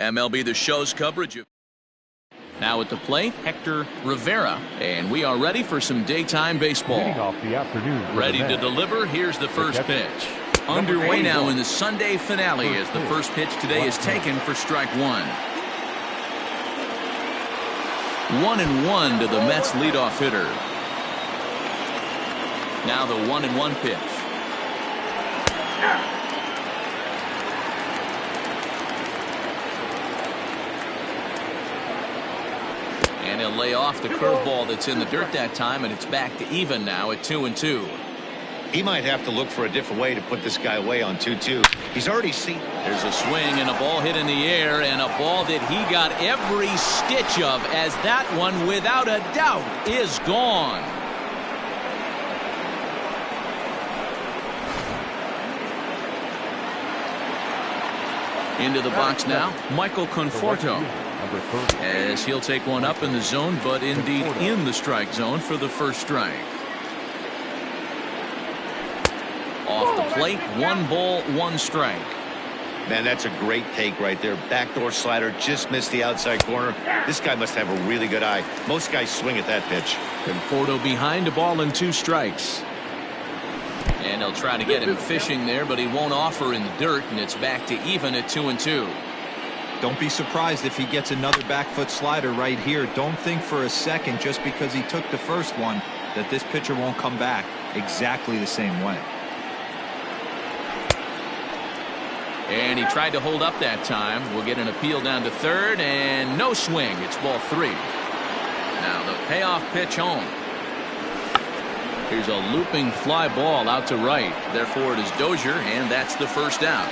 MLB The Show's coverage of. Now at the plate, Hector Rivera, and we are ready for some daytime baseball. Off the afternoon ready to deliver. Here's the first pitch. Underway now in the Sunday finale as the first pitch today is taken for strike one. 1-1 to the Mets leadoff hitter. Now the 1-1 pitch. And he'll lay off the curveball that's in the dirt that time, and it's back to even now at 2-2. He might have to look for a different way to put this guy away on 2-2. He's already seen. There's a swing and a ball hit in the air, and a ball that he got every stitch of, as that one, without a doubt, is gone. Into the box now, Michael Conforto, as he'll take one up in the zone, but indeed in the strike zone for the first strike. Off the plate, 1 ball, 1 strike. Man, that's a great take right there. Backdoor slider, just missed the outside corner. This guy must have a really good eye. Most guys swing at that pitch. Conforto behind, a ball and 2 strikes. And he'll try to get him fishing there, but he won't offer in the dirt, and it's back to even at 2-2. Don't be surprised if he gets another back foot slider right here. Don't think for a second, just because he took the first one, that this pitcher won't come back exactly the same way. And he tried to hold up that time. We'll get an appeal down to third, and no swing. It's ball 3. Now the payoff pitch home. Here's a looping fly ball out to right. Therefore, it is Dozier, and that's the first out.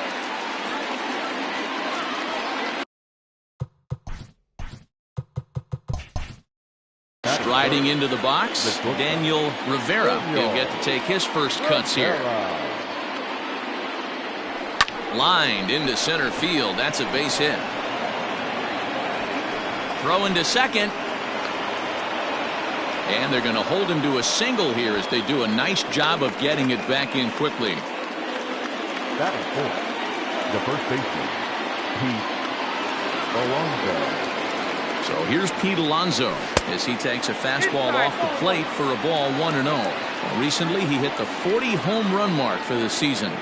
Striding into the box, Daniel Rivera. He'll get to take his first cuts here. Lined into center field. That's a base hit. Throw into second. And they're going to hold him to a single here as they do a nice job of getting it back in quickly. That is fourth. The first baseman, Pete Alonso. So here's Pete Alonso as he takes a fastball off the plate for a ball 1-0. Well, recently he hit the 40 home run mark for the season.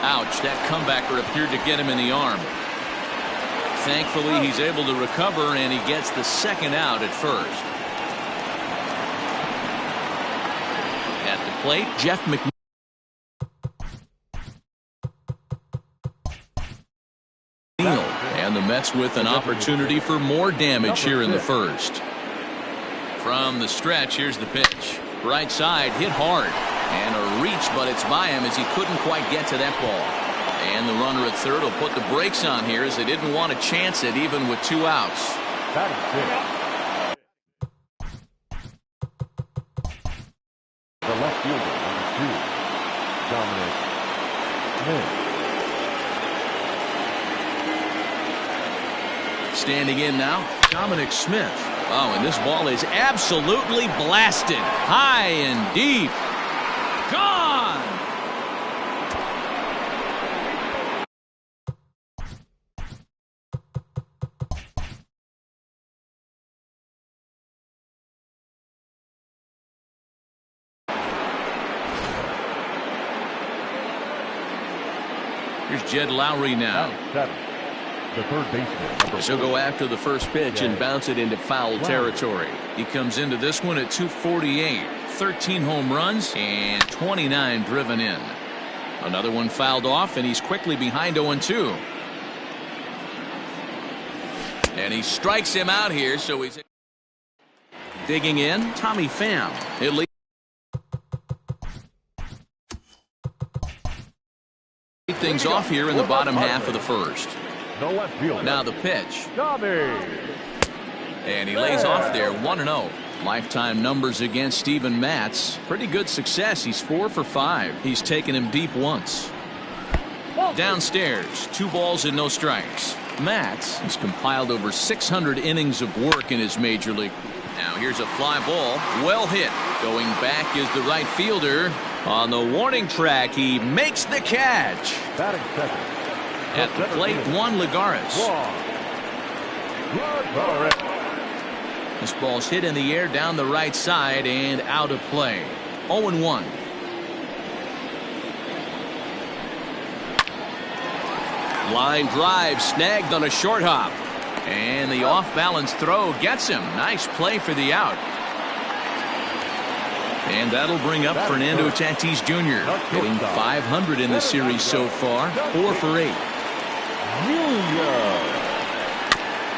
Ouch, that comebacker appeared to get him in the arm. Thankfully, he's able to recover, and he gets the second out at first. At the plate, Jeff McNeil. And the Mets with an opportunity for more damage here in the first. From the stretch, here's the pitch. Right side, hit hard. And a reach, but it's by him as he couldn't quite get to that ball. And the runner at third will put the brakes on here as they didn't want to chance it even with 2 outs. That is it. The left fielder, number 2, Dominic Smith. Standing in now, Dominic Smith. Oh, and this ball is absolutely blasted. High and deep. Gone! Here's Jed Lowry now. The third baseman. He'll go after the first pitch and bounce it into foul territory. He comes into this one at 248. 13 home runs and 29 driven in. Another one fouled off, and he's quickly behind 0-2. And he strikes him out here, so he's digging in. Tommy Pham. It leads things off here in the bottom half of the first. Now the pitch. And he lays off there, 1-0. Lifetime numbers against Steven Matz. Pretty good success. He's 4 for 5. He's taken him deep once. Downstairs, 2 balls and no strikes. Matz has compiled over 600 innings of work in his major league. Now here's a fly ball, well hit. Going back is the right fielder. On the warning track, he makes the catch. Batting second, At the plate, Juan Lagares. This ball's hit in the air down the right side and out of play. 0-1. Line drive snagged on a short hop. And the off-balance throw gets him. Nice play for the out. And that'll bring up Fernando Tatis Jr. hitting .500 in the series so far. 4 for 8.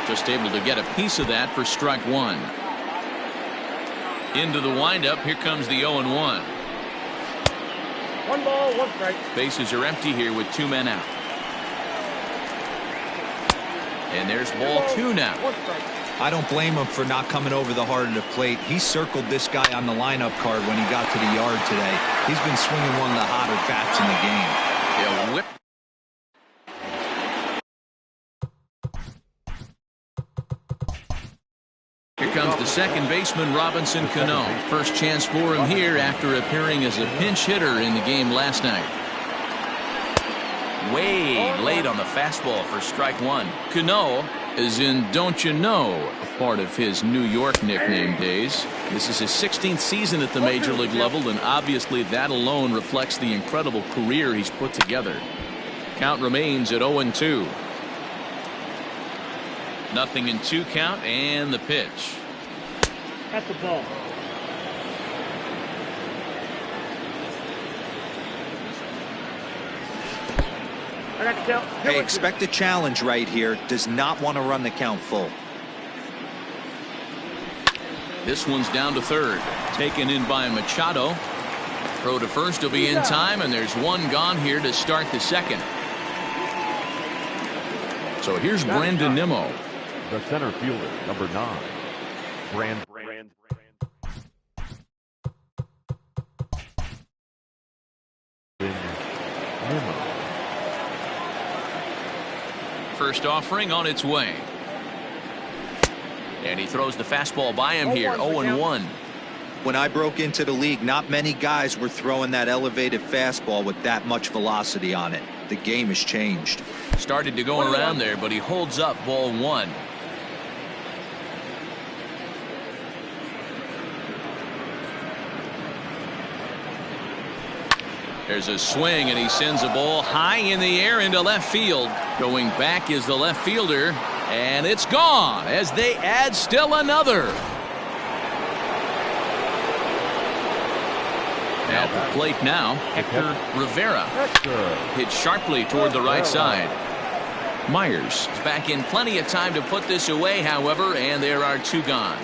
Just able to get a piece of that for strike one. Into the windup. Here comes the 0-1. 1 ball, 1 strike. Bases are empty here with 2 men out. And there's ball 2 now. I don't blame him for not coming over the heart of the plate. He circled this guy on the lineup card when he got to the yard today. He's been swinging one of the hotter bats in the game. Yeah, whip. Here comes the second baseman, Robinson Cano. First chance for him here after appearing as a pinch hitter in the game last night. Way late on the fastball for strike one. Cano is in Don't You Know, a part of his New York nickname days. This is his 16th season at the major league level, and obviously that alone reflects the incredible career he's put together. Count remains at 0-2. Nothing in 2 count, and the pitch. That's the ball. Hey, expect a challenge right here. Does not want to run the count full. This one's down to third. Taken in by Machado. Throw to first will be in time, and there's 1 gone here to start the second. So here's Brandon Nimmo. The center fielder, number 9. Brandon Nimmo. First offering on its way. And he throws the fastball by him here. 0-1. When I broke into the league, not many guys were throwing that elevated fastball with that much velocity on it. The game has changed. Started to go around there, but he holds up ball 1. There's a swing, and he sends a ball high in the air into left field. Going back is the left fielder, and it's gone as they add still another. At the plate now, Hector Rivera. Hit sharply toward the right side. Myers is back in plenty of time to put this away, however, and there are 2 gone.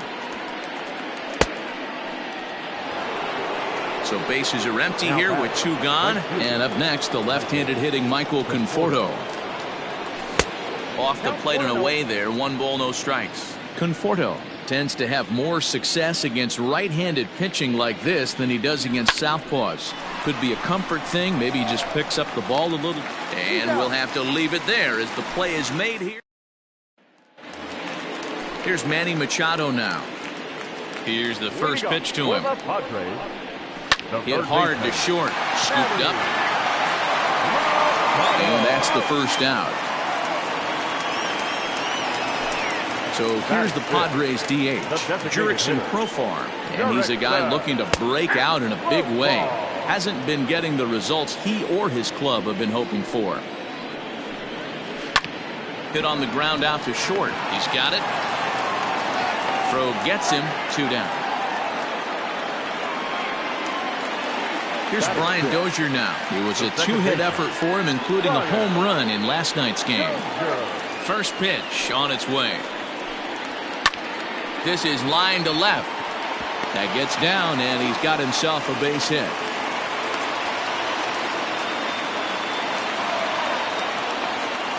So bases are empty here with 2 gone. And up next, the left-handed hitting Michael Conforto. Off the plate and away there. 1 ball, no strikes. Conforto tends to have more success against right-handed pitching like this than he does against southpaws. Could be a comfort thing. Maybe he just picks up the ball a little. And we'll have to leave it there as the play is made here. Here's Manny Machado now. Here's the first pitch to him. Hit hard to short. Scooped up. And that's the first out. So here's the Padres DH, Jurickson Profar. And he's a guy looking to break out in a big way. Hasn't been getting the results he or his club have been hoping for. Hit on the ground out to short. He's got it. Throw gets him. 2 down. Here's Brian Dozier now. It was a 2-hit effort for him, including a home run in last night's game. First pitch on its way. This is line to left. That gets down, and he's got himself a base hit.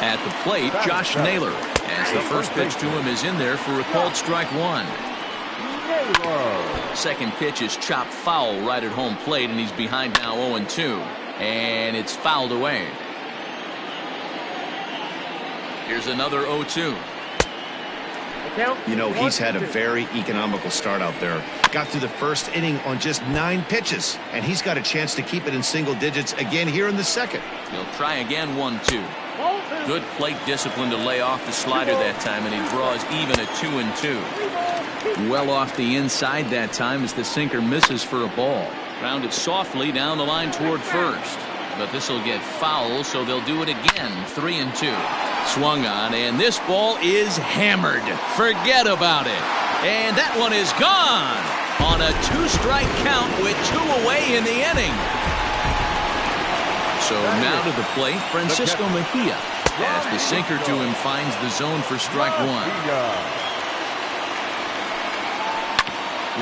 At the plate, Josh Naylor, as the first pitch to him is in there for a called strike 1. Second pitch is chopped foul right at home plate, and he's behind now 0-2. And it's fouled away. Here's another 0-2. You know, he's had a very economical start out there. Got through the first inning on just 9 pitches, and he's got a chance to keep it in single digits again here in the second. He'll try again. 1-2. Good plate discipline to lay off the slider that time, and he draws even at 2-2. Well off the inside that time as the sinker misses for a ball. Grounded softly down the line toward first. But this will get foul, so they'll do it again. 3-2. Swung on, and this ball is hammered. Forget about it. And that one is gone on a 2-strike count with 2 away in the inning. So now to the plate, Francisco Mejia, as the sinker to him finds the zone for strike 1.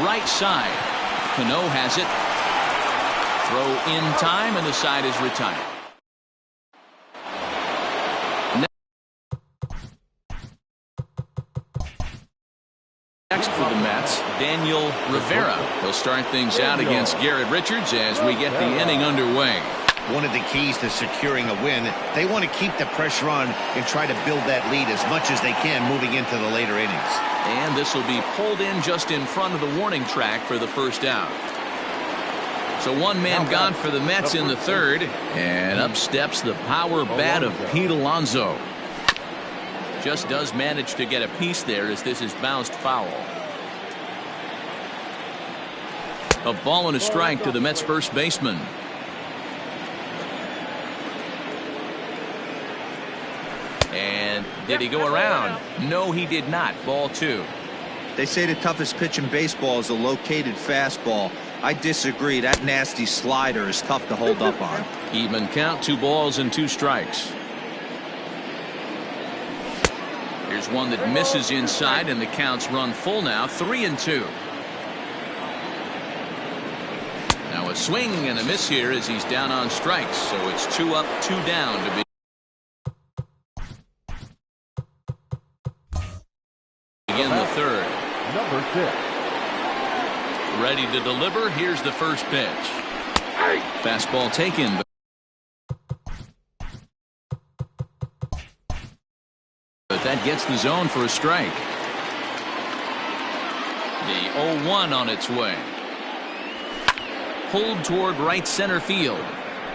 Right side. Cano has it. Throw in time, and the side is retired. Next for the Mets, Daniel Rivera. He'll start things out against Garrett Richards as we get the inning underway. One of the keys to securing a win, they want to keep the pressure on and try to build that lead as much as they can moving into the later innings. And this will be pulled in just in front of the warning track for the first out. So one man gone for the Mets in the third, and up steps the power bat of Pete Alonso. Just does manage to get a piece there as this is bounced foul. A ball and a strike to the Mets first baseman. And did he go around? No, he did not. Ball 2. They say the toughest pitch in baseball is a located fastball. I disagree. That nasty slider is tough to hold up on. Even count, 2 balls and 2 strikes. Here's one that misses inside, and the count's run full now. 3-2. Now a swing and a miss here as he's down on strikes. So it's 2 up, 2 down to be. Begin the third. Number 6. Ready to deliver. Here's the first pitch. Fastball taken. But that gets the zone for a strike. The 0-1 on its way. Pulled toward right center field.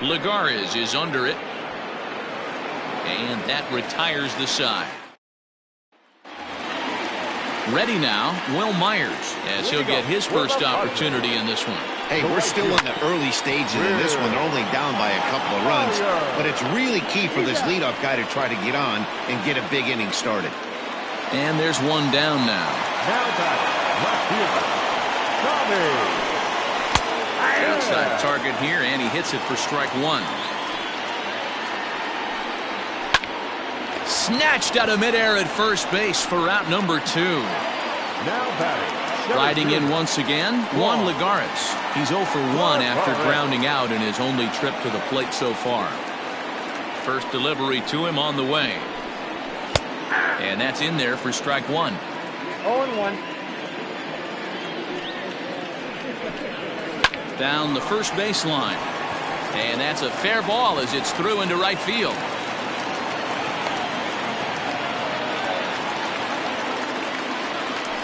Lagares is under it. And that retires the side. Ready now, Will Myers, as he'll get his first opportunity in this one. Hey, we're still in the early stages in this one. They're only down by a couple of runs, but it's really key for this leadoff guy to try to get on and get a big inning started. And there's one down now. Now batting, left fielder, Tommy. Outside target here, and he hits it for strike 1. Snatched out of midair at first base for out number 2. Now batting. Riding in once again, Juan Lagares. He's 0 for 1 after grounding out in his only trip to the plate so far. First delivery to him on the way. And that's in there for strike 1. 0-1. Down the first baseline. And that's a fair ball as it's through into right field.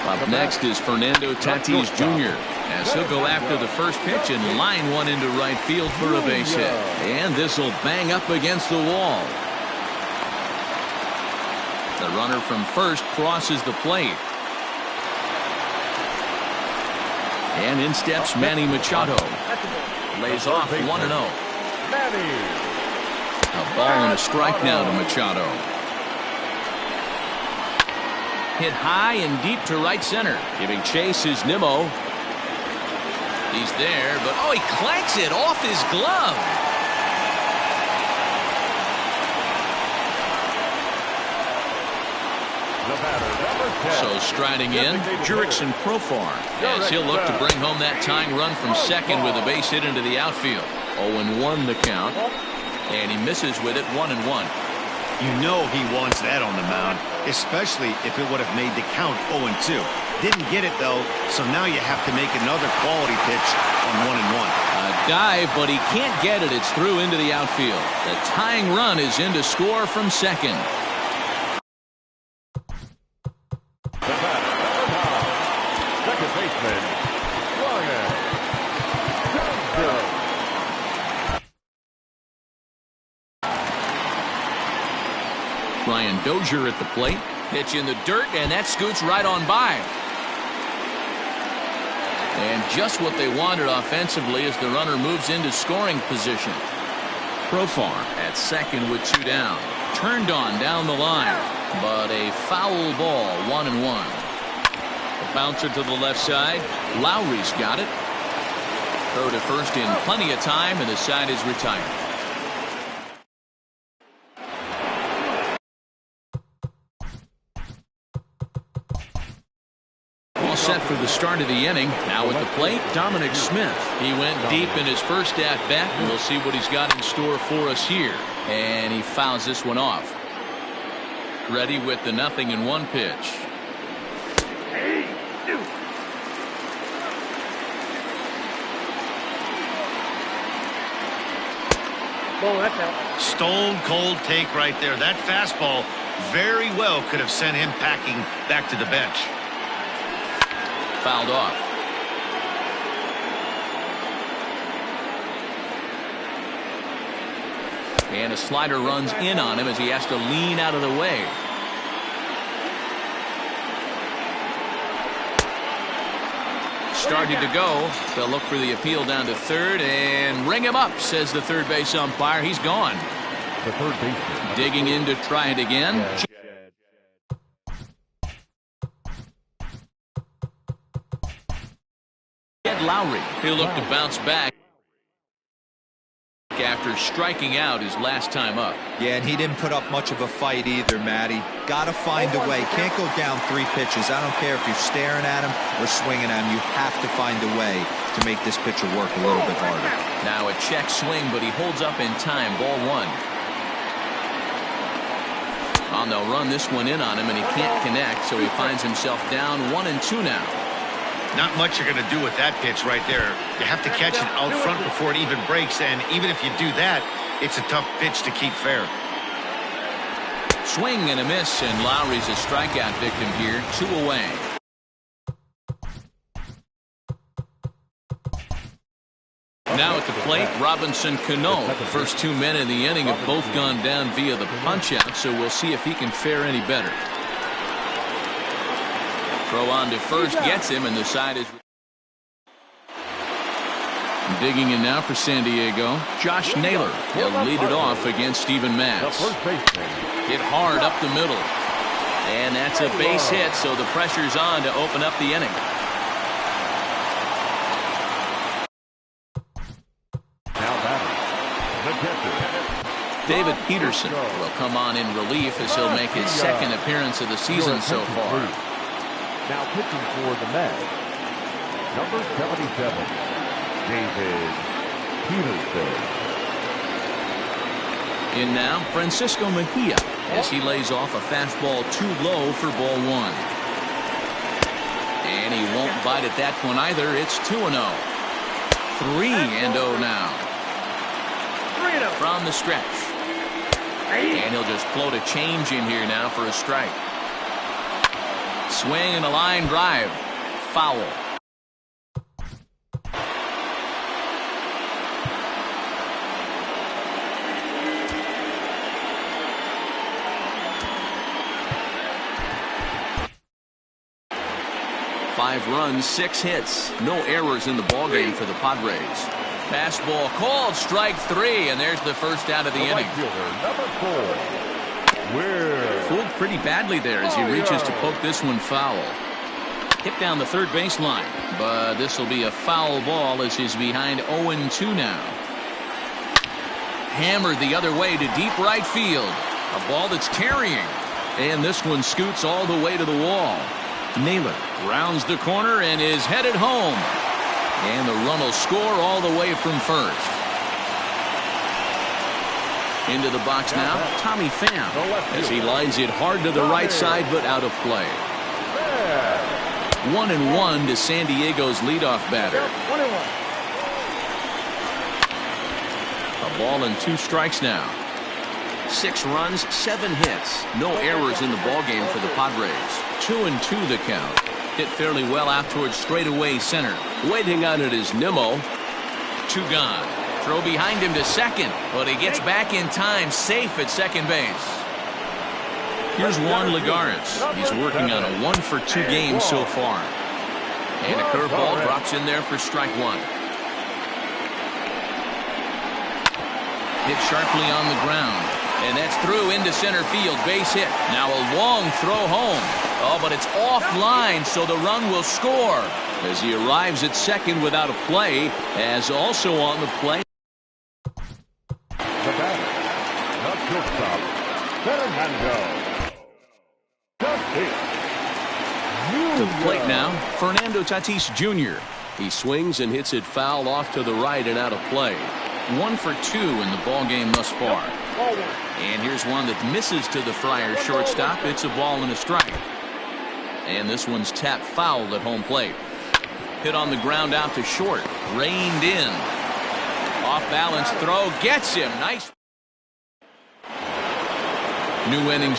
Up next is Fernando Tatis Jr. as he'll go after the first pitch and line one into right field for a base hit. And this will bang up against the wall. The runner from first crosses the plate. And in steps Manny Machado. Lays off 1-0. A ball and a strike now to Machado. Hit high and deep to right center. Giving chase is Nimmo. He's there, but oh, he clanks it off his glove. So striding in, Jurickson Profar, as he'll look to bring home that tying run from second with a base hit into the outfield. 0-1 the count, and he misses with it. 1-1. You know he wants that on the mound, especially if it would have made the count 0-2. Didn't get it, though, so now you have to make another quality pitch on 1-1. A dive, but he can't get it. It's through into the outfield. The tying run is in to score from second. Second baseman, Ryan. Brian Dozier at the plate. Pitch in the dirt, and that scoots right on by. And just what they wanted offensively as the runner moves into scoring position. Profar at second with 2 down. Turned on down the line, but a foul ball, 1-1. A bouncer to the left side. Lowry's got it. Throw to first in plenty of time, and the side is retired. All set for the start of the inning. Now at the plate, Dominic Smith. He went deep in his first at-bat, and we'll see what he's got in store for us here. And he fouls this one off. Ready with the 0-1 pitch. Ball, that's out. Stone cold take right there. That fastball very well could have sent him packing back to the bench. Fouled off. And a slider runs in on him as he has to lean out of the way. Starting to go. They'll look for the appeal down to third and ring him up, says the third base umpire. He's gone. The third baseman. Digging in to try it again. Jed Lowry. He'll look to bounce back after striking out his last time up. Yeah, and he didn't put up much of a fight either, Matty. Got to find a way. Can't go down 3 pitches. I don't care if you're staring at him or swinging at him. You have to find a way to make this pitcher work a little bit harder. Now a check swing, but he holds up in time. Ball 1. Oh, they'll run this one in on him, and he can't connect, so he finds himself down 1-2 now. Not much you're going to do with that pitch right there. You have to catch it out front before it even breaks, and even if you do that, it's a tough pitch to keep fair. Swing and a miss, and Lowry's a strikeout victim here. 2 away. Now at the plate, Robinson Cano. The first 2 men in the inning have both gone down via the punch-out, so we'll see if he can fare any better. Throw on to first, gets him, and the side is digging in now for San Diego. Josh Naylor will lead it off against Steven Matz. Hit hard up the middle. And that's a base hit, so the pressure's on to open up the inning. David Peterson will come on in relief as he'll make his second appearance of the season so far. Now pitching for the Mets, number 77, David Peterson. In now, Francisco Mejia as he lays off a fastball too low for ball 1. And he won't bite at that one either. It's 2-0. 3-0 now. From the stretch. And he'll just float a change in here now for a strike. Swing and a line drive. Foul. Five runs, 6 hits, no errors in the ballgame for the Padres. Fastball called, strike 3, and there's the first out of the inning. Number 4. Fooled pretty badly there as he reaches to poke this one foul. Hit down the third baseline, but this will be a foul ball as he's behind 0-2 now. Hammered the other way to deep right field. A ball that's carrying, and this one scoots all the way to the wall. Naylor rounds the corner and is headed home. And the run will score all the way from first. Into the box now, Tommy Pham as he lines it hard to the right side but out of play. 1-1 to San Diego's leadoff batter. A ball and 2 strikes now. 6 runs, 7 hits. No errors in the ballgame for the Padres. 2-2 the count. Hit fairly well out towards straightaway center. Waiting on it is Nimmo. 2 gone. Throw behind him to second, but he gets back in time, safe at second base. Here's Juan Lagares. He's working on a 1-for-2 game so far. And a curveball drops in there for strike one. Hit sharply on the ground. And that's through into center field. Base hit. Now a long throw home. Oh, but it's offline, so the run will score as he arrives at second without a play, as also on the play. The batter, not shortstop, Fernando Tatis. To the plate now, Fernando Tatis Jr. He swings and hits it foul off to the right and out of play. 1 for 2 in the ball game thus far. And here's one that misses to the Friars shortstop. It's a ball and a strike. And this one's tapped foul at home plate. Hit on the ground out to short. Reined in. Off balance throw. Gets him. Nice. New innings.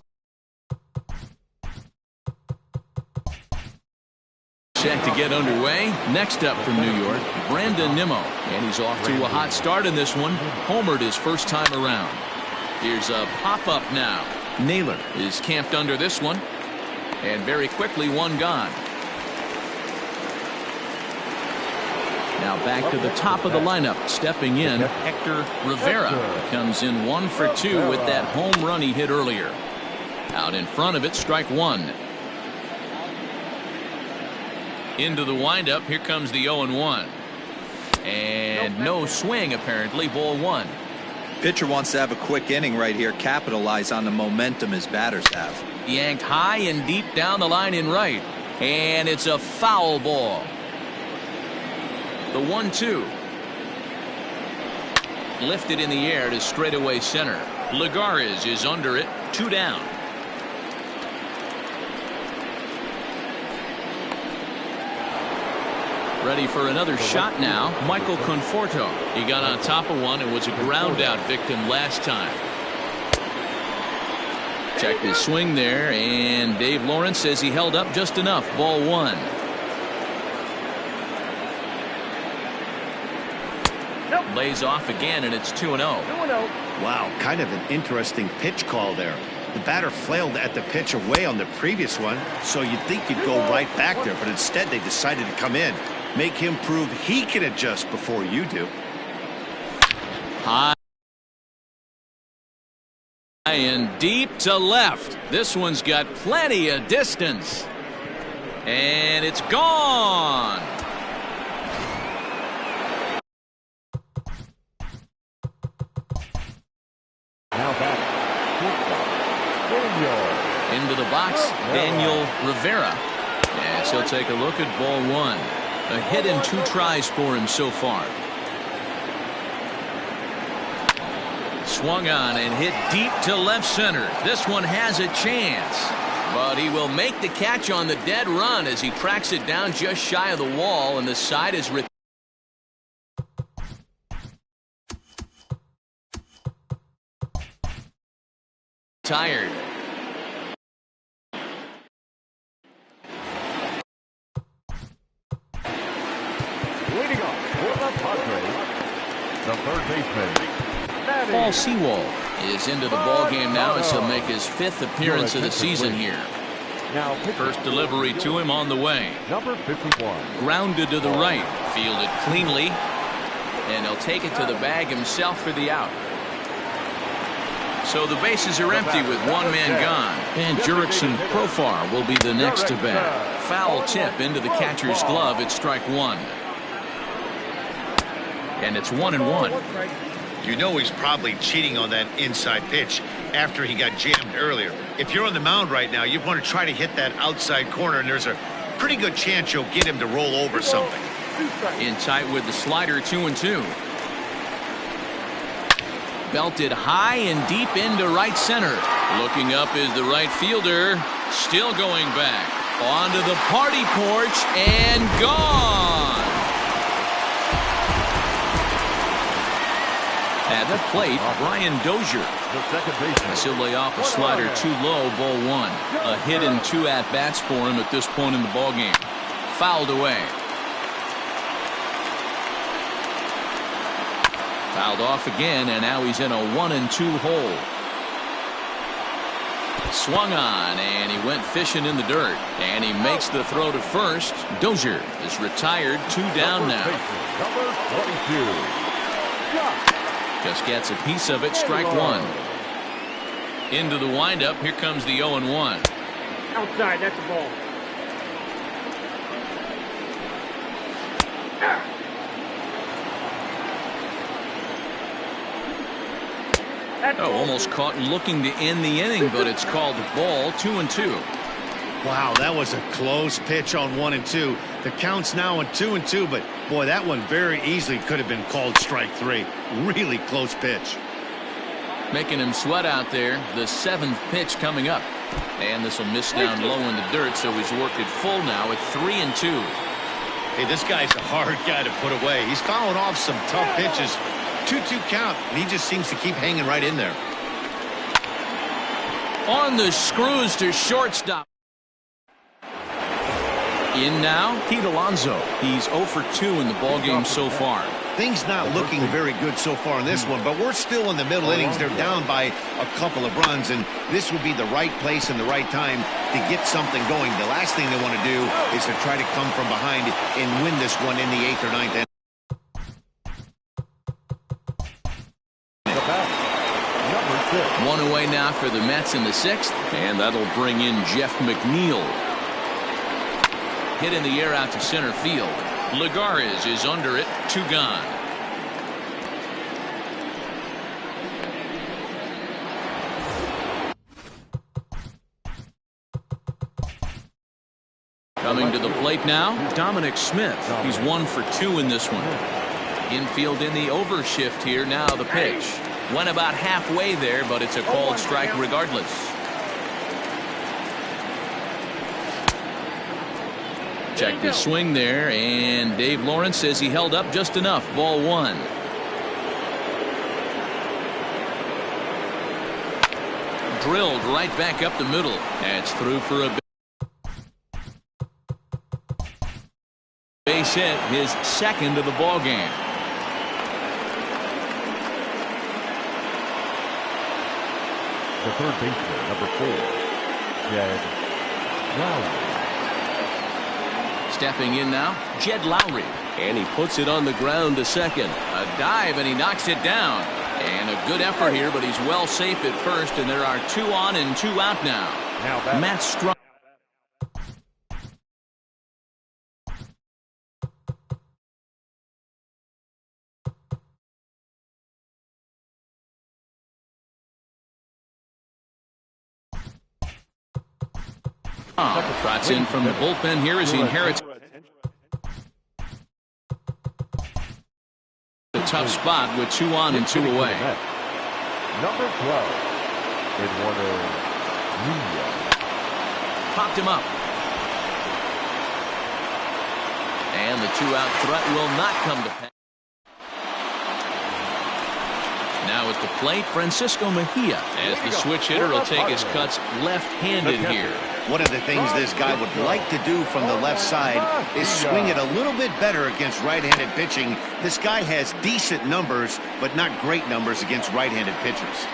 Set to get underway. Next up from New York, Brandon Nimmo. And he's off to a hot start in this one. Homered his first time around. Here's a pop-up now. Naylor is camped under this one. And very quickly, one gone. Now back to the top of the lineup. Stepping in, Hector Rivera comes in 1 for 2 with that home run he hit earlier. Out in front of it, strike one. Into the windup, here comes the 0-1. And no swing, apparently, ball one. Pitcher wants to have a quick inning right here, capitalize on the momentum his batters have. Yanked high and deep down the line in right. And it's a foul ball. The 1-2. Lifted in the air to straightaway center. Lagares is under it. 2 down. Ready for another shot now. Michael Conforto. He got on top of one and was a ground out victim last time. Checked his swing there, and Dave Lawrence says he held up just enough. Ball one. Lays off again, and it's 2-0. Wow, kind of an interesting pitch call there. The batter flailed at the pitch away on the previous one, so you'd think you'd go right back there, but instead they decided to come in. Make him prove he can adjust before you do. High and deep to left. This one's got plenty of distance. And it's gone. Now back. Into the box, Daniel Rivera. Yes, he'll take a look at ball one. A hit in 2 tries for him so far. Swung on and hit deep to left center. This one has a chance. But he will make the catch on the dead run as he tracks it down just shy of the wall, and the side is retired. Leading off for the Padres, the third baseman, Paul Sewald is into the ball game now as he'll make his 5th appearance of the season here. Now First delivery to him on the way. number 51. Grounded to the right. Fielded cleanly. And he'll take it to the bag himself for the out. So the bases are empty with one man gone. And Jurickson Profar will be the next to bat. Foul tip into the catcher's glove at strike one. And it's 1-1. You know he's probably cheating on that inside pitch after he got jammed earlier. If you're on the mound right now, you want to try to hit that outside corner, and there's a pretty good chance you'll get him to roll over something. In tight with the slider, 2-2. Belted high and deep into right center. Looking up is the right fielder. Still going back. Onto the party porch and gone. At the plate, Brian Dozier. The second baseman. He'll lay off a slider too low, ball one. A hit and 2 at-bats for him at this point in the ballgame. Fouled away. Fouled off again, and now he's in a 1-2 hole. Swung on, and he went fishing in the dirt. And he makes the throw to first. Dozier is retired. 2 down now. Number 22. Just gets a piece of it. Strike 1. Into the windup. Here comes the 0-1. Outside, that's a ball. Oh, almost caught looking to end the inning, but it's called ball. 2-2. Wow, that was a close pitch on 1 and 2. The count's now at 2 and 2, but boy, that one very easily could have been called strike 3. Really close pitch. Making him sweat out there. The 7th pitch coming up. And this will miss down low in the dirt, so he's worked it full now at 3 and 2. Hey, this guy's a hard guy to put away. He's fouling off some tough pitches. 2-2 count, and he just seems to keep hanging right in there. On the screws to shortstop. In now, Pete Alonso. He's 0 for 2 in the ballgame so far. Things not looking very good so far in this one, but we're still in the middle innings. They're down by a couple of runs, and this would be the right place and the right time to get something going. The last thing they want to do is to try to come from behind and win this one in the 8th or 9th inning. One away now for the Mets in the 6th, and that'll bring in Jeff McNeil. Hit in the air out to center field. Lagares is under it. 2 gone. Coming to the plate now, Dominic Smith. He's 1 for 2 in this one. Infield in the overshift here. Now the pitch. Went about halfway there, but it's a called strike regardless. Check the swing there, and Dave Lawrence says he held up just enough. Ball 1. Drilled right back up the middle. That's through for a base hit, his 2nd of the ball game. The third baseman, number 4, Jed Lowry. Stepping in now, Jed Lowry. And he puts it on the ground to second. A dive, and he knocks it down. And a good effort here, but he's well safe at first, and there are 2 on and 2 out now. Matt Strum. Trots in from the bullpen here as he inherits a tough spot with 2 on and 2 away. Number 12, Eduardo Nunez. Popped him up. And the 2-out threat will not come to pass. Now at the plate, Francisco Mejia, as the switch hitter will take his cuts left-handed here. One of the things this guy would like to do from the left side is swing it a little bit better against right-handed pitching. This guy has decent numbers, but not great numbers against right-handed pitchers.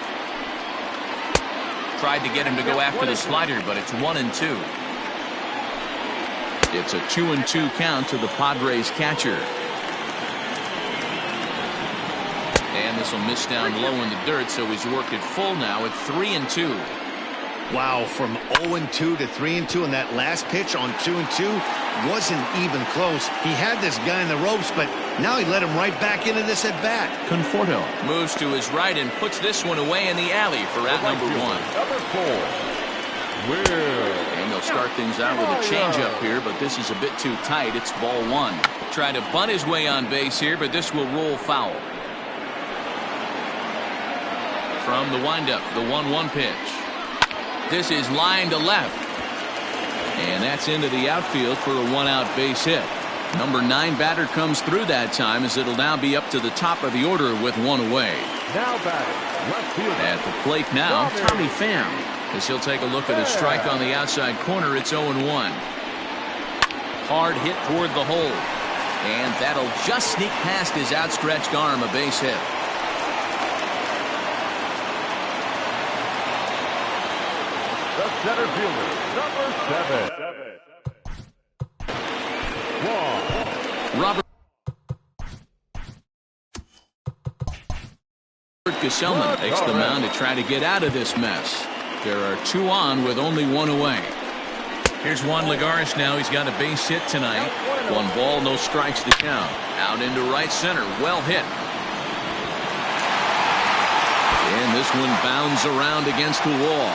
Tried to get him to go after the slider, but it's 1 and 2. It's a 2 and 2 count to the Padres catcher. And this will miss down low in the dirt, so he's worked it full now at 3 and 2. Wow, from 0 and 2 to 3 and 2, and that last pitch on 2 and 2 wasn't even close. He had this guy in the ropes, but now he let him right back into this at bat. Conforto moves to his right and puts this one away in the alley for out number 1. Number 4, Will. And they'll start things out with a changeup here, but this is a bit too tight. It's ball 1. Try to bunt his way on base here, but this will roll foul. From the windup, the 1-1 pitch. This is line to left. And that's into the outfield for a 1-out base hit. Number 9 batter comes through that time, as it'll now be up to the top of the order with 1 away. Now batting, left field. At the plate now, Tommy Pham, as he'll take a look at a strike on the outside corner. It's 0-1. Hard hit toward the hole. And that'll just sneak past his outstretched arm, a base hit. center fielder, number 7. Robert Gesellman takes the mound to try to get out of this mess. There are 2 on with only 1 away. Here's Juan Lagares now. He's got a base hit tonight. 1 ball, no strikes to count. Out into right center. Well hit. And this one bounds around against the wall.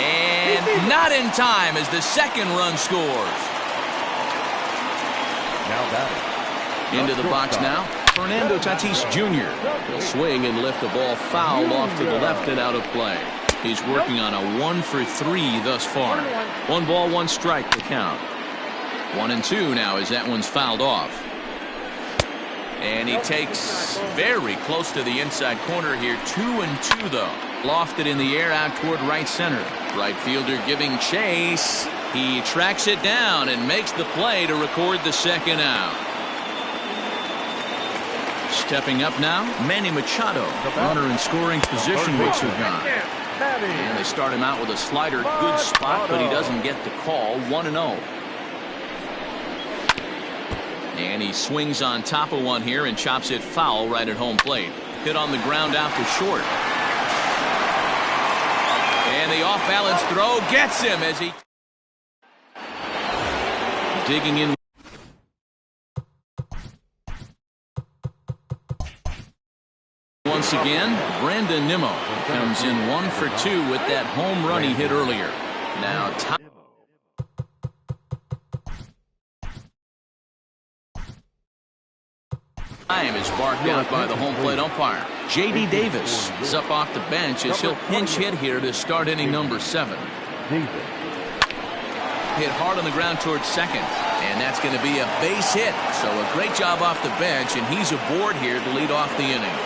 And not in time as the second run scores. Now batting. Into the box now, Fernando Tatis Jr. He'll swing and lift the ball foul off to the left and out of play. He's working on a 1-for-3 thus far. 1 ball, 1 strike to count. 1-2 now as that one's fouled off. And he takes very close to the inside corner here. 2-2 though. Lofted in the air out toward right center. Right fielder giving chase. He tracks it down and makes the play to record the second out. Stepping up now, Manny Machado. Runner in scoring position with Sugan. And they start him out with a slider. Good spot, but he doesn't get the call. 1-0. And he swings on top of one here and chops it foul right at home plate. Hit on the ground out to short. And the off-balance throw gets him as he... Digging in. Once again, Brandon Nimmo comes in 1-for-2 with that home run he hit earlier. Now time is barked out by the home plate umpire. J.D. Davis is up off the bench as he'll pinch hit here to start inning number 7. Hit hard on the ground towards second, and that's going to be a base hit. So a great job off the bench, and he's aboard here to lead off the inning.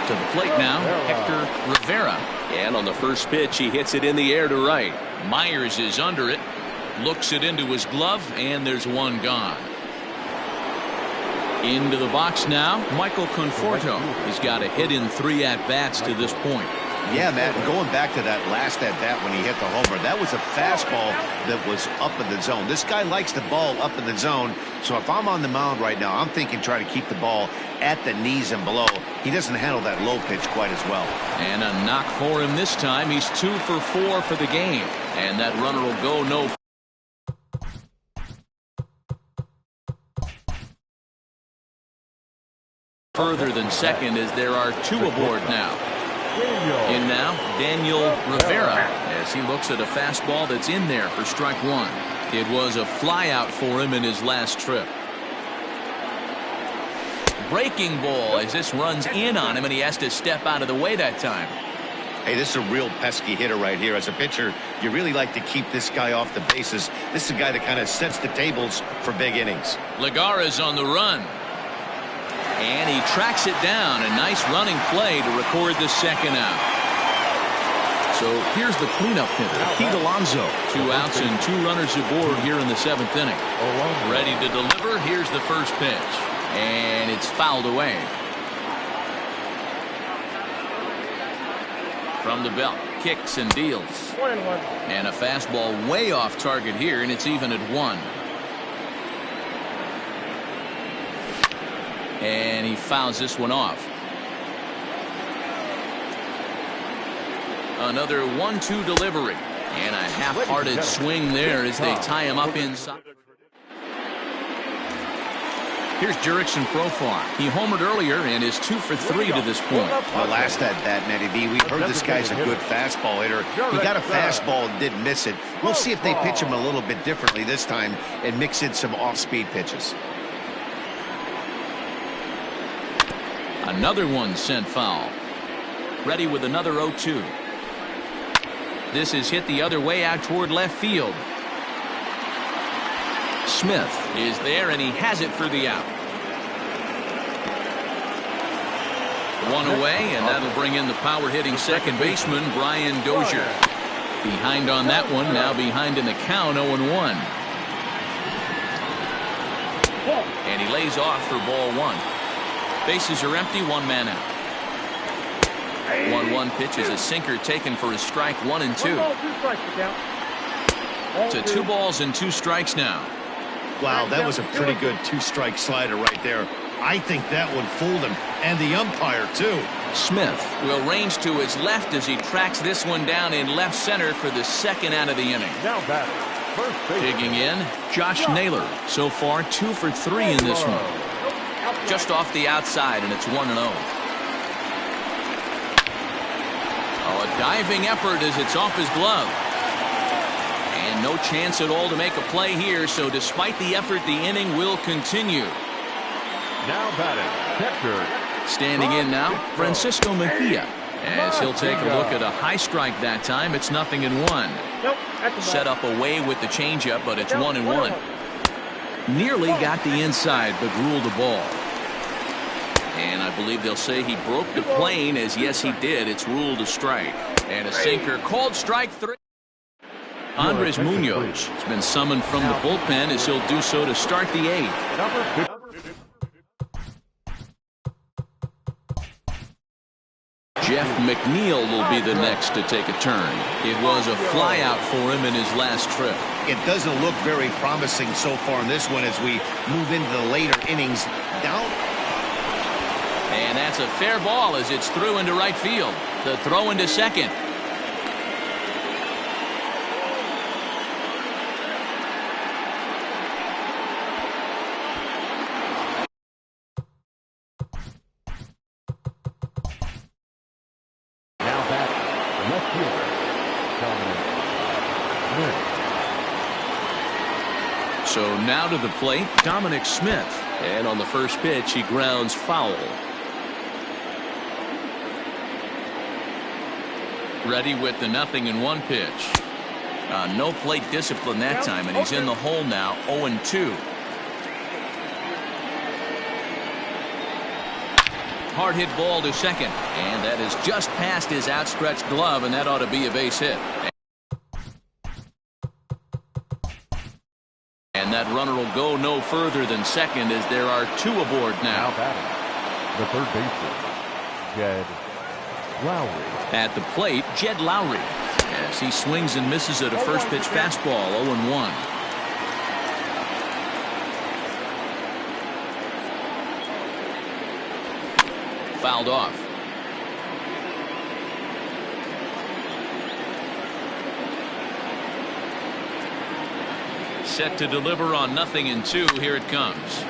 To the plate now, Hector Rivera. And on the first pitch, he hits it in the air to right. Myers is under it, looks it into his glove, and there's 1 gone. Into the box now, Michael Conforto. He's got a hit in 3 at-bats to this point. Yeah, Matt, going back to that last at-bat when he hit the homer, that was a fastball that was up in the zone. This guy likes the ball up in the zone, so if I'm on the mound right now, I'm thinking try to keep the ball at the knees and below. He doesn't handle that low pitch quite as well. And a knock for him this time. He's 2-for-4 for the game. And that runner will go no. Further than second as there are 2 aboard now. In now, Daniel Rivera as he looks at a fastball that's in there for strike 1. It was a fly out for him in his last trip. Breaking ball as this runs in on him and he has to step out of the way that time. Hey, this is a real pesky hitter right here. As a pitcher, you really like to keep this guy off the bases. This is a guy that kind of sets the tables for big innings. Lagares on the run. And he tracks it down. A nice running play to record the second out. So here's the cleanup hitter, Pete Alonso. 2 outs and 2 runners aboard here in the 7th inning. Ready to deliver. Here's the first pitch. And it's fouled away. From the belt, kicks and deals. And a fastball way off target here, and it's even at 1. And he fouls this one off. Another 1-2 delivery. And a half-hearted swing there as they tie him up inside. Here's Jurickson Profar. He homered earlier and is 2-for-3 to this point. The last at-bat, Matty V, we heard this guy's a good fastball hitter. He got a fastball and didn't miss it. We'll see if they pitch him a little bit differently this time and mix in some off-speed pitches. Another one sent foul. Ready with another 0-2. This is hit the other way out toward left field. Smith is there and he has it for the out. 1 away, and that'll bring in the power hitting second baseman Brian Dozier. Behind on that one, now behind in the count, 0-1. And he lays off for ball 1. Bases are empty, one man out. 1-1 pitch is a sinker taken for a strike, 1-2. 1 ball, 2 strikes, Miguel. To 2 balls and 2 strikes now. Wow, that was a pretty good 2-strike slider right there. I think that one fooled him, and the umpire, too. Smith will range to his left as he tracks this one down in left center for the second out of the inning. Now batting, first base. Digging in, Josh Naylor. So far, 2 for 3 in this one. Just off the outside, and it's 1-0. Oh, a diving effort as it's off his glove. And no chance at all to make a play here, so despite the effort, the inning will continue. Now batting, catcher. Standing in now, Francisco Mejia. As he'll take a look at a high strike that time, it's 0-1. Nope, that's a Set ball. up away with the changeup, but it's 1-1. Nearly got the inside, but ruled a ball. And I believe they'll say he broke the plane, as yes, he did. It's ruled a strike. And a sinker called strike 3. Andres Munoz has been summoned from the bullpen as he'll do so to start the 8th. Number 50. Jeff McNeil will be the next to take a turn. It was a flyout for him in his last trip. It doesn't look very promising so far in this one as we move into the later innings. Down. And that's a fair ball as it's through into right field. The throw into second. Now batting, left fielder. Dominic Smith. So now to the plate, Dominic Smith. And on the first pitch, he grounds foul. Ready with the 0-1 pitch. No plate discipline that time, and he's in the hole now, 0-2. Hard hit ball to second, and that is just past his outstretched glove, and that ought to be a base hit. And that runner will go no further than second as there are 2 aboard Now now. batting, the third baseman, Jed Lowry. At the plate, Jed Lowry. As he swings and misses at a first pitch fastball, 0-1. Fouled off. Set to deliver on 0-2. Here it comes.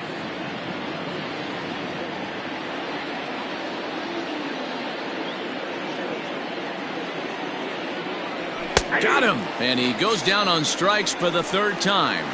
Got him, and he goes down on strikes for the 3rd time.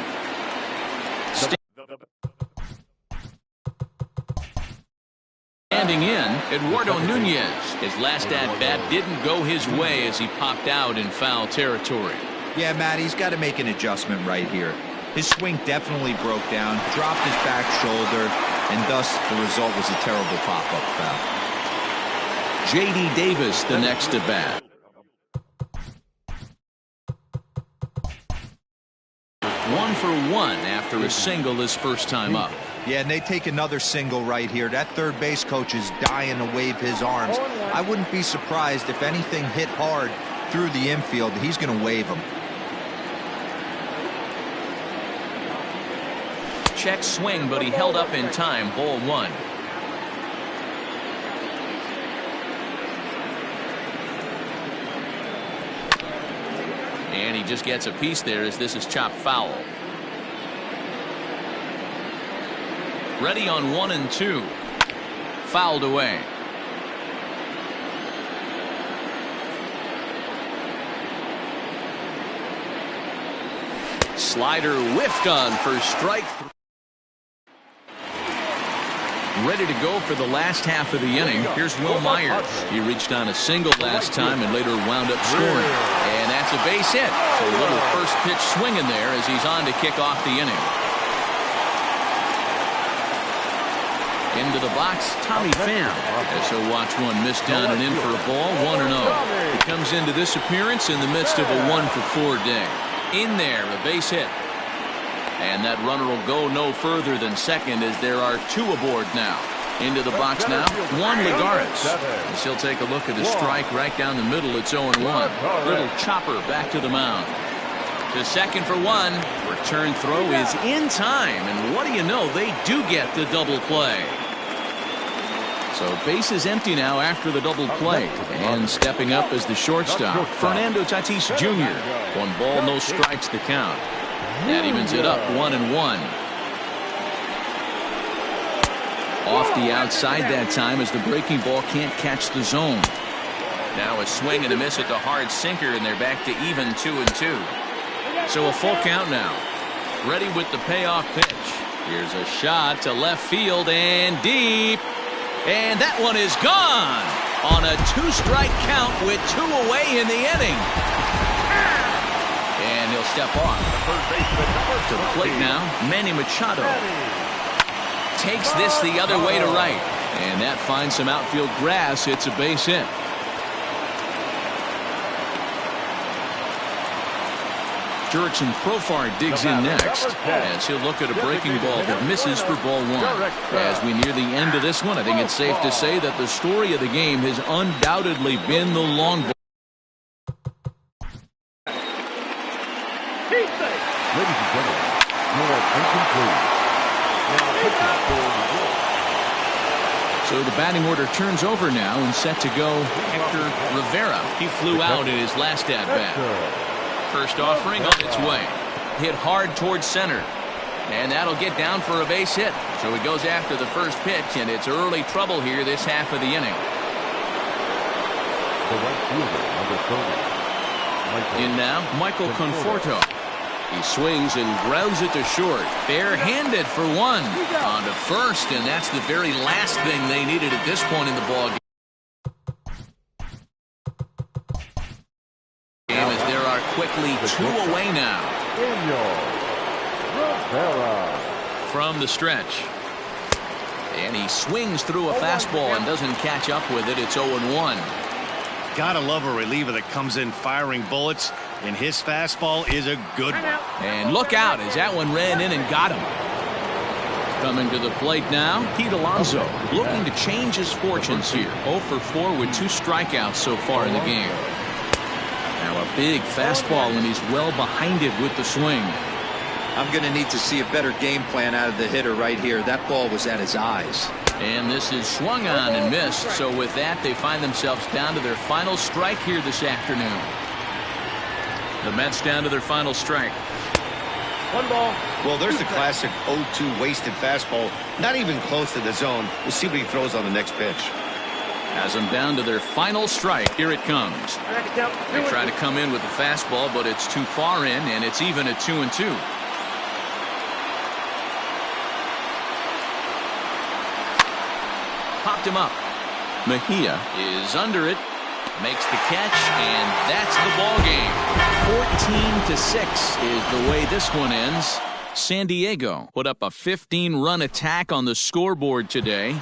Standing in, Eduardo Nunez. His last at-bat didn't go his way as he popped out in foul territory. Yeah, Matt, he's got to make an adjustment right here. His swing definitely broke down, dropped his back shoulder, and thus the result was a terrible pop-up foul. J.D. Davis the next to bat. One for one after a single his first time up. Yeah, and they take another single right here. That third base coach is dying to wave his arms. I wouldn't be surprised if anything hit hard through the infield. He's going to wave them. Check swing, but he held up in time. Ball 1. And he just gets a piece there as this is chopped foul. Ready on 1-2. Fouled away. Slider whiffed on for strike 3. Ready to go for the last half of the inning. Here's Will Myers. He reached on a single last time and later wound up scoring. And that's a base hit. So a little first pitch swing in there as he's on to kick off the inning. Into the box, Tommy Pham. As he'll watch one miss down and in for a ball, 1-0. He comes into this appearance in the midst of a 1-for-4 day. In there, a base hit. And that runner will go no further than second as there are 2 aboard now. Into the box now, Juan Lagares. As he'll take a look at the strike right down the middle. It's 0-1. Little chopper back to the mound. To second for one. Return throw is in time. And what do you know? They do get the double play. So base is empty now after the double play. And stepping up as the shortstop, Fernando Tatis Jr. 1 ball, no strikes to count. That evens it up 1-1. Off the outside that time as the breaking ball can't catch the zone. Now a swing and a miss at the hard sinker, and they're back to even 2-2. So a full count now. Ready with the payoff pitch. Here's a shot to left field and deep. And that one is gone on a 2-strike count with 2 away in the inning. And he'll step off. To the plate now, Manny Machado. Takes this the other way to right. And that finds some outfield grass. It's a base hit. Jurickson Profar digs in next as he'll look at a breaking ball that misses for ball 1. As we near the end of this one, I think it's safe to say that the story of the game has undoubtedly been the long ball. Ladies and gentlemen, more incomplete. So the batting order turns over now and set to go Hector Rivera. He flew out in his last at-bat. First offering on its way. Hit hard towards center. And that'll get down for a base hit. So he goes after the first pitch, and it's early trouble here this half of the inning. The right fielder, number 30. In now, Michael Conforto. He swings and grounds it to short. Bare-handed for one. On to first, and that's the very last thing they needed at this point in the ballgame. As there are quickly 2 away now. From the stretch. And he swings through a fastball and doesn't catch up with it. It's 0-1. Gotta love a reliever that comes in firing bullets, and his fastball is a good one. And look out as that one ran in and got him. Coming to the plate now, Pete Alonso looking to change his fortunes here. 0 for 4 with 2 strikeouts so far in the game. Now a big fastball, and he's well behind it with the swing. I'm going to need to see a better game plan out of the hitter right here. That ball was at his eyes. And this is swung on and missed. So with that, they find themselves down to their final strike here this afternoon. The Mets down to their final strike. 1 ball. Well, there's the classic 0-2 wasted fastball. Not even close to the zone. We'll see what he throws on the next pitch. Has them down to their final strike. Here it comes. They try to come in with the fastball, but it's too far in, and it's even at 2-2. Popped him up. Mejia is under it, makes the catch, and that's the ball game. 14-6 is the way this one ends. San Diego put up a 15-run attack on the scoreboard today.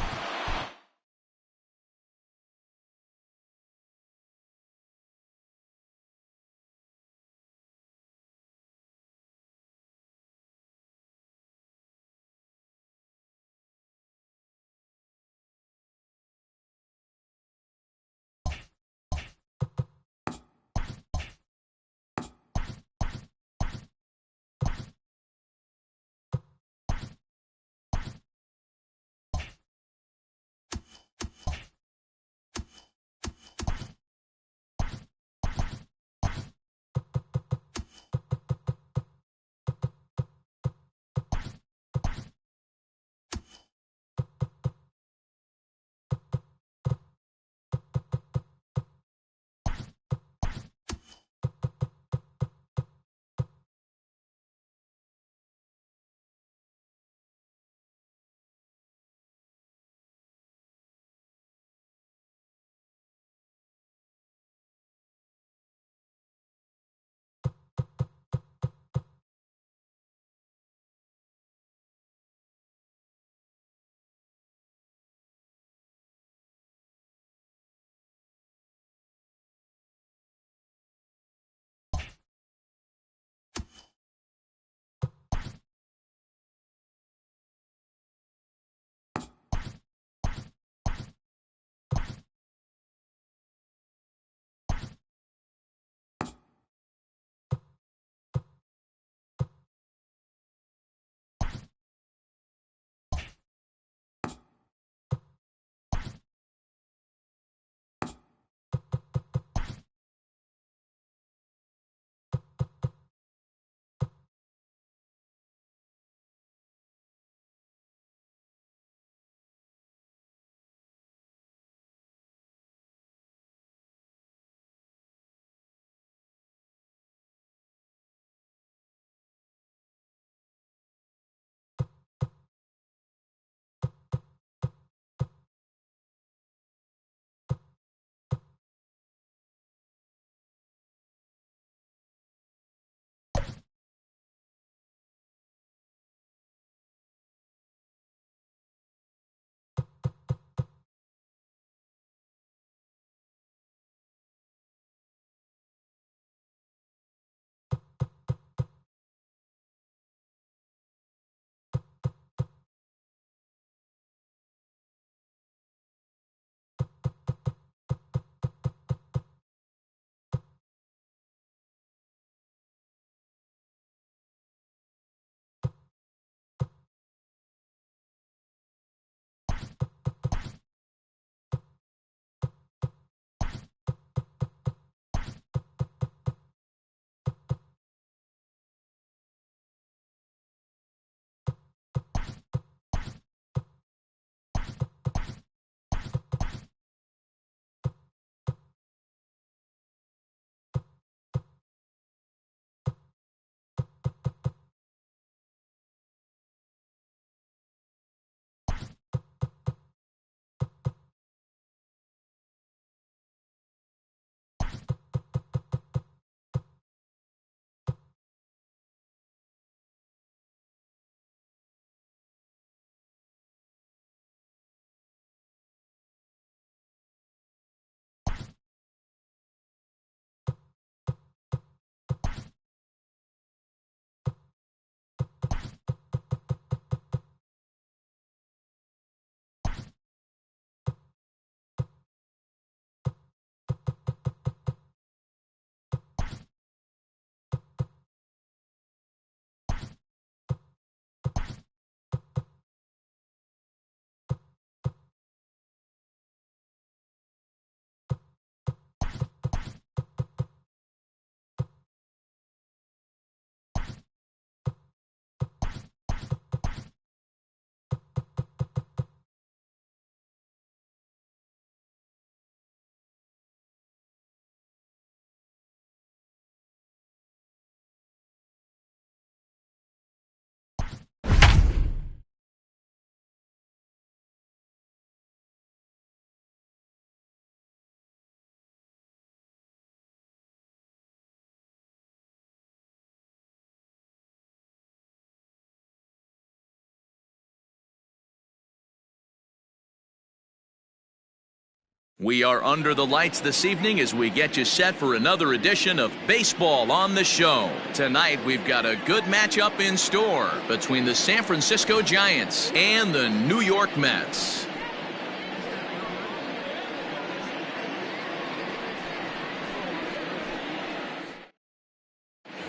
We are under the lights this evening as we get you set for another edition of Baseball on the Show. Tonight, we've got a good matchup in store between the San Francisco Giants and the New York Mets.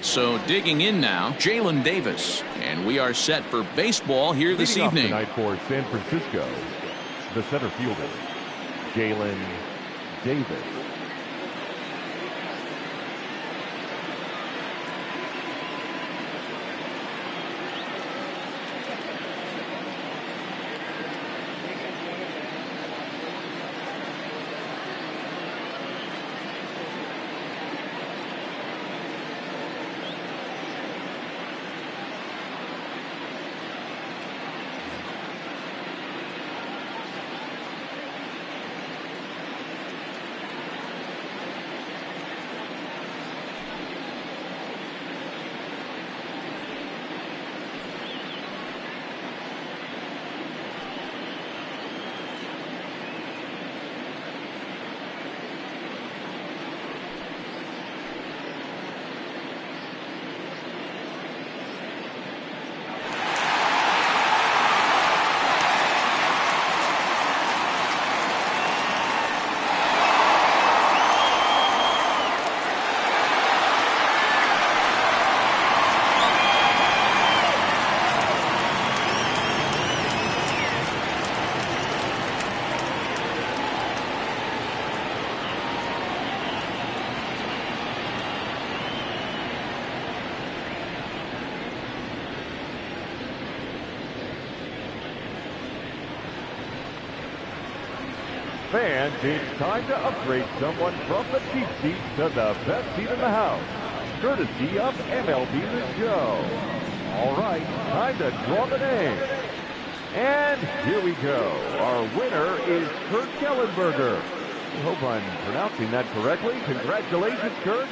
So digging in now, Jalen Davis. And we are set for baseball here this evening. Tonight for San Francisco, the center fielder, Jalen Davis. Fans, it's time to upgrade someone from the cheap seat to the best seat in the house, courtesy of MLB The Show. All right, time to draw the name. And here we go. Our winner is Kurt Kellenberger. I hope I'm pronouncing that correctly. Congratulations, Kurt.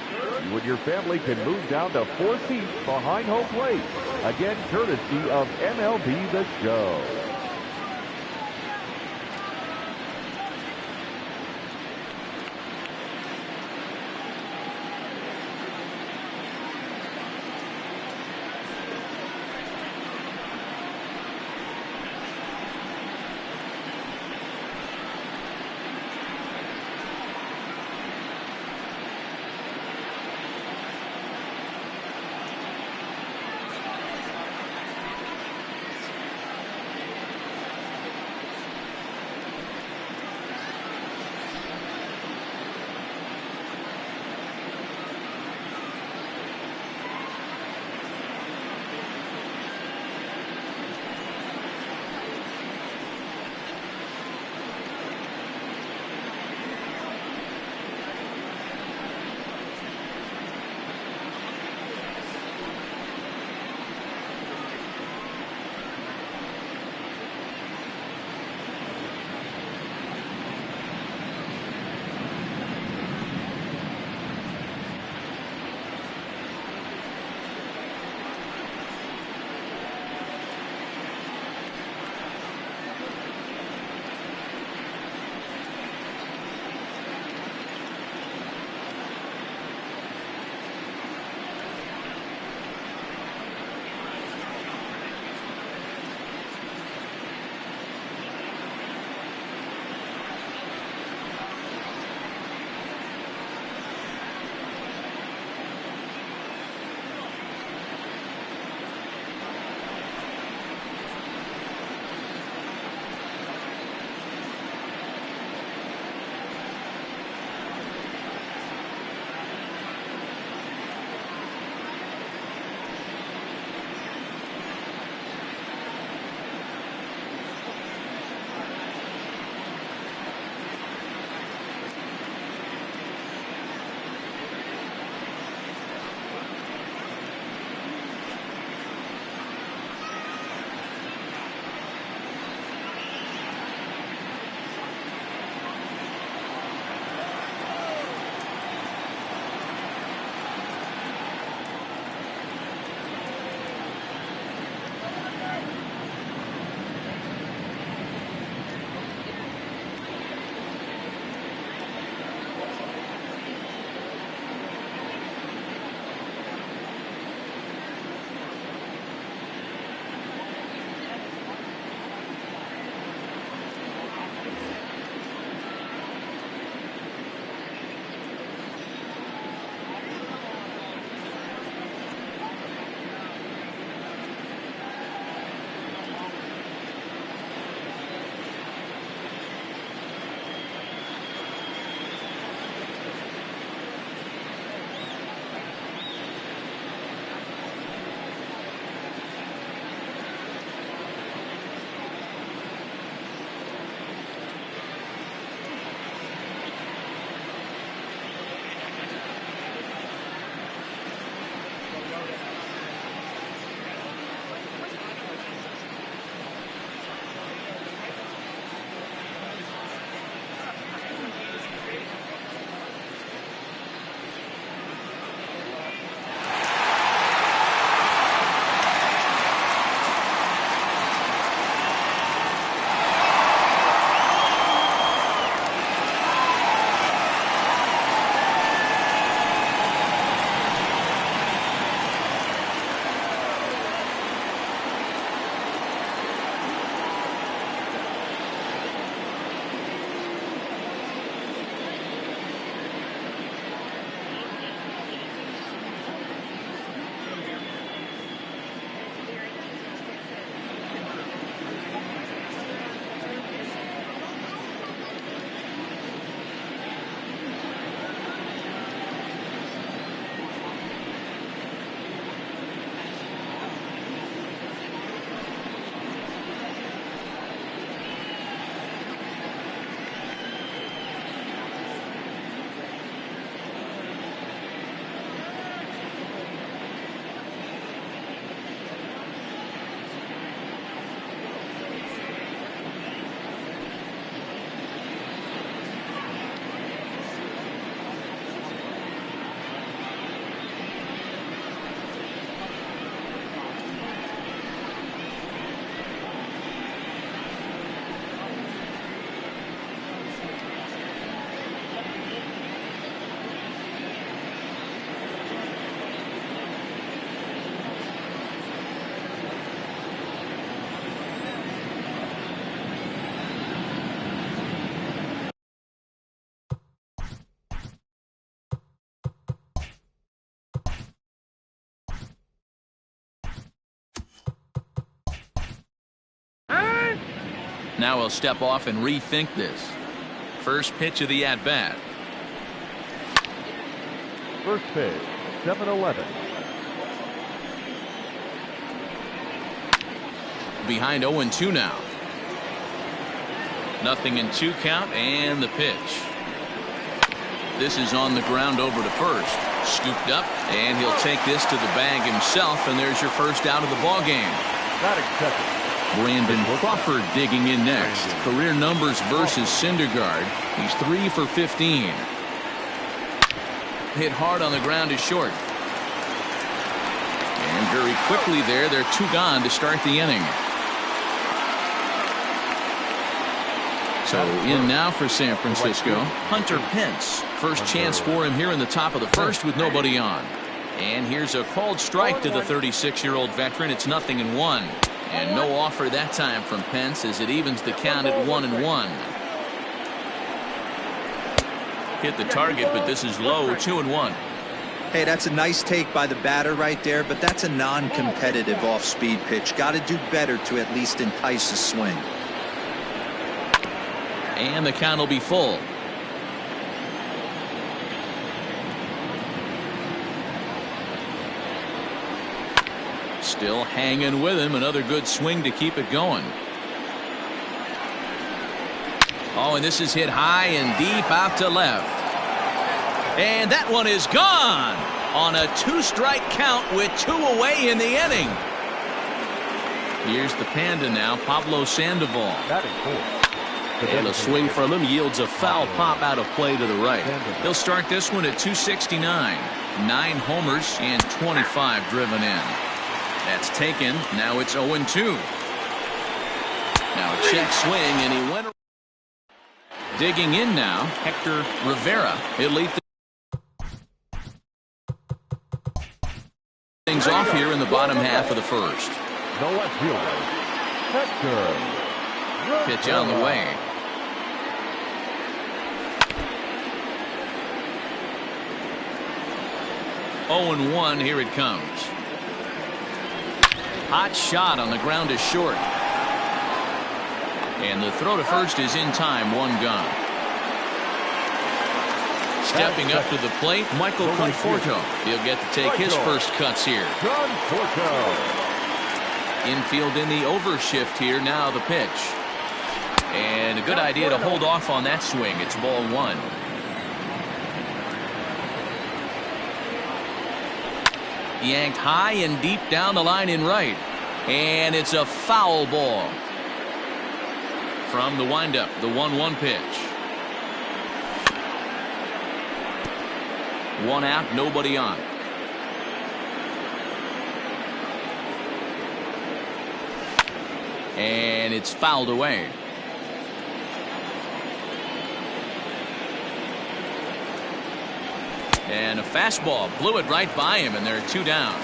You and your family can move down to 4 seats behind home plate. Again, courtesy of MLB The Show. Now he'll step off and rethink this. First pitch of the at-bat. First pitch, 7-11. Behind 0-2 now. 0-2 count, and the pitch. This is on the ground over to first. Scooped up, and he'll take this to the bag himself, and there's your first out of the ball game. Batting second. Brandon Crawford digging in next. Career numbers versus Syndergaard. He's 3 for 15. Hit hard on the ground is short. And very quickly there, they're 2 gone to start the inning. So in now for San Francisco, Hunter Pence. First chance for him here in the top of the first with nobody on. And here's a called strike to the 36-year-old veteran. It's 0-1. And no offer that time from Pence as it evens the count at 1-1. Hit the target, but this is low, 2-1. Hey, that's a nice take by the batter right there, but that's a non-competitive off-speed pitch. Got to do better to at least entice a swing. And the count will be full. Still hanging with him. Another good swing to keep it going. Oh, and this is hit high and deep out to left. And that one is gone on a 2-strike count with 2 away in the inning. Here's the Panda now, Pablo Sandoval. Batting fourth. And a swing from him yields a foul pop out of play to the right. He'll start this one at 269. 9 homers and 25 driven in. That's taken. Now it's 0-2. Now a check swing, and he went. Digging in now, Hector Rivera. He'll lead things off here in the bottom half of the first. The left fielder, Hector. Pitch on the way. Oh, 0-1. Here it comes. Hot shot on the ground is short. And the throw to first is in time. 1 gone. Stepping up to the plate, Michael Conforto. He'll get to take his first cuts here. Conforto. Infield in the overshift here. Now the pitch. And a good idea to hold off on that swing. It's ball 1. Yanked high and deep down the line in right. And it's a foul ball. From the windup, the 1-1 pitch. 1 out, nobody on. And it's fouled away. And a fastball blew it right by him, and there are 2 down.